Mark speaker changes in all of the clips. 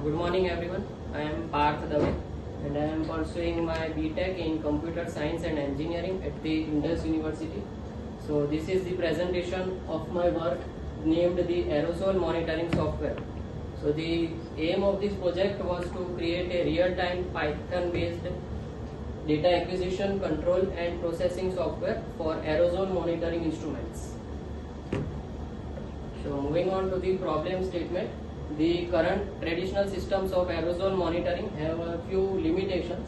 Speaker 1: Good morning everyone. I am Parth and I am pursuing my B.Tech in Computer Science and Engineering at the Indus University. So this is the presentation of my work named the Aerosol Monitoring Software. So the aim of this project was to create a real-time Python-based data acquisition, control and processing software for aerosol monitoring instruments. So moving on to the problem statement. The current traditional systems of aerosol monitoring have a few limitations.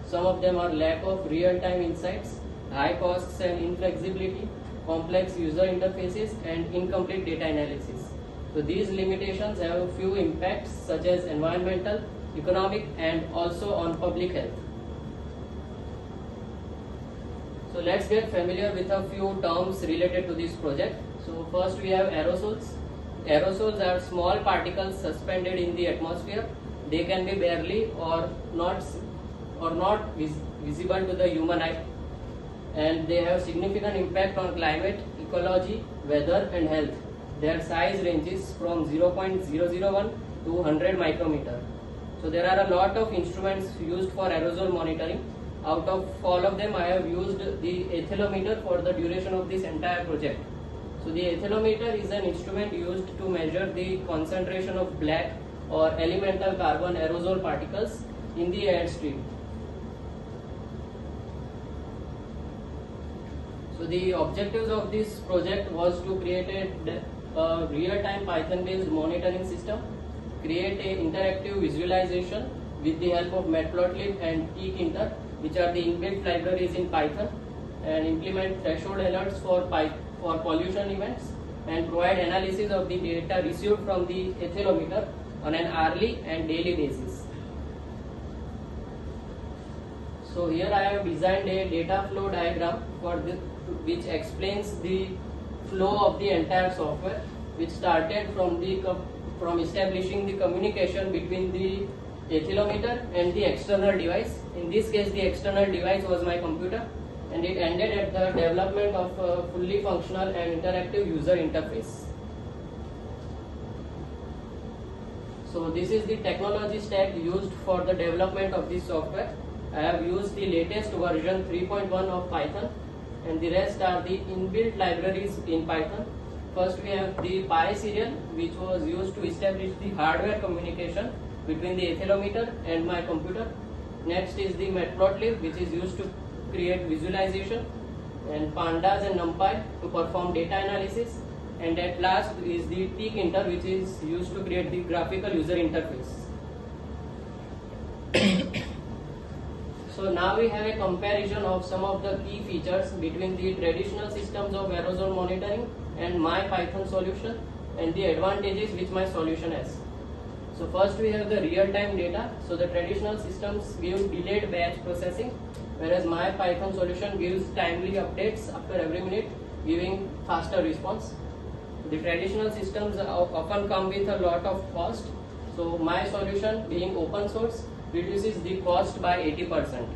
Speaker 1: Some of them are lack of real-time insights, high costs and inflexibility, complex user interfaces and incomplete data analysis. So these limitations have a few impacts such as environmental, economic and also on public health. So let's get familiar with a few terms related to this project. So first we have aerosols. Aerosols are small particles suspended in the atmosphere. They can be barely or not visible to the human eye, and they have significant impact on climate, ecology, weather and health. Their size ranges from 0.001 to 100 micrometer. So there are a lot of instruments used for aerosol monitoring. Out of all of them, I have used the ethylometer for the duration of this entire project. So the ethylometer is an instrument used to measure the concentration of black or elemental carbon aerosol particles in the airstream. So the objectives of this project was to create a real-time Python-based monitoring system, create an interactive visualization with the help of matplotlib and tkinter, which are the inbuilt libraries in Python, and implement threshold alerts for pollution events, and provide analysis of the data received from the ethylometer on an hourly and daily basis. So here I have designed a data flow diagram for this, which explains the flow of the entire software, which started from establishing the communication between the ethylometer and the external device. In this case, the external device was my computer, and it ended at the development of a fully functional and interactive user interface. So this is the technology stack used for the development of this software. I have used the latest version 3.1 of Python, and the rest are the inbuilt libraries in Python. First we have the PySerial, which was used to establish the hardware communication between the ethylometer and my computer. Next is the matplotlib, which is used to create visualization, and pandas and numpy to perform data analysis, and at last is the tkinter, which is used to create the graphical user interface. So now we have a comparison of some of the key features between the traditional systems of aerosol monitoring and my Python solution, and the advantages which my solution has. So first we have the real-time data. So the traditional systems give delayed batch processing, whereas my Python solution gives timely updates after every minute, giving faster response. The traditional systems often come with a lot of cost. So my solution, being open source, reduces the cost by 80%.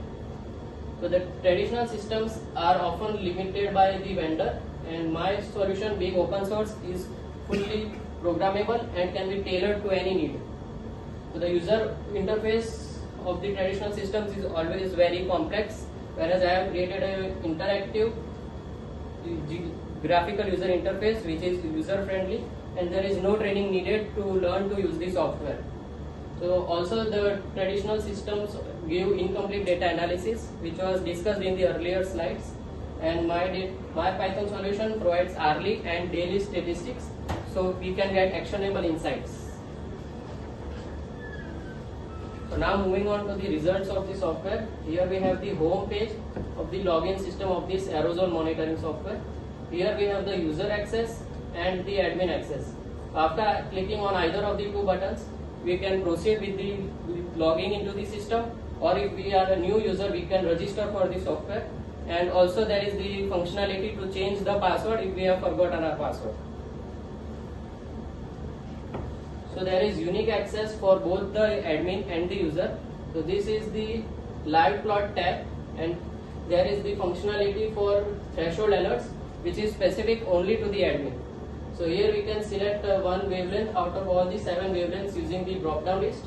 Speaker 1: So the traditional systems are often limited by the vendor, and my solution, being open source, is fully programmable and can be tailored to any need. So the user interface of the traditional systems is always very complex, whereas I have created an interactive graphical user interface which is user friendly, and there is no training needed to learn to use the software. So also the traditional systems give incomplete data analysis, which was discussed in the earlier slides, and my Python solution provides hourly and daily statistics, so we can get actionable insights. So now moving on to the results of the software. Here we have the home page of the login system of this aerosol monitoring software. Here we have the user access and the admin access. After clicking on either of the two buttons, we can proceed with logging into the system, or if we are a new user, we can register for the software. And also there is the functionality to change the password if we have forgotten our password. So there is unique access for both the admin and the user. So this is the live plot tab, and there is the functionality for threshold alerts, which is specific only to the admin. So here we can select one wavelength out of all the 7 wavelengths using the drop down list.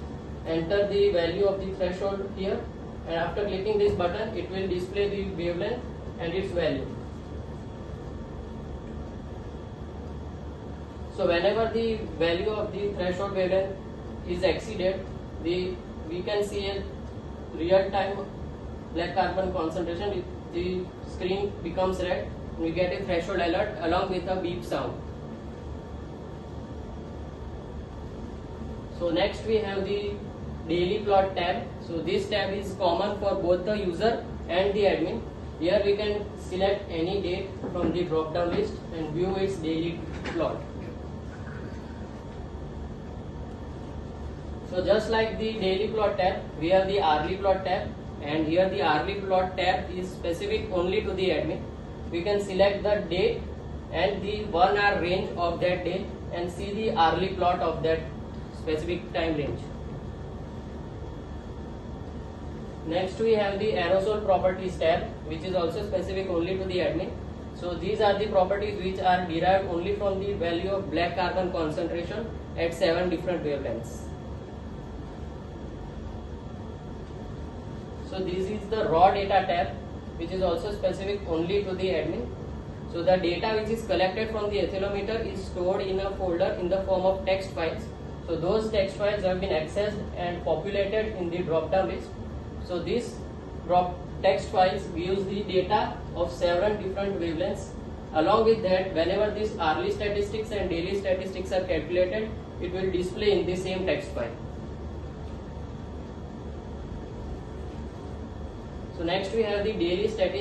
Speaker 1: Enter the value of the threshold here, and after clicking this button it will display the wavelength and its value. So whenever the value of the threshold wavelength is exceeded, we can see a real time black carbon concentration. The screen becomes red and we get a threshold alert along with a beep sound. So next we have the daily plot tab. So this tab is common for both the user and the admin. Here we can select any date from the drop down list and view its daily plot. So just like the daily plot tab, we have the hourly plot tab, and here the hourly plot tab is specific only to the admin. We can select the date and the 1 hour range of that day and see the hourly plot of that specific time range. Next we have the aerosol properties tab, which is also specific only to the admin. So these are the properties which are derived only from the value of black carbon concentration at 7 different wavelengths. So this is the raw data tab, which is also specific only to the admin. So the data which is collected from the accelerometer is stored in a folder in the form of text files. So those text files have been accessed and populated in the drop down list. So these text files gives the data of 7 different wavelengths. Along with that, whenever these hourly statistics and daily statistics are calculated, it will display in the same text file. So next we have the daily statistics.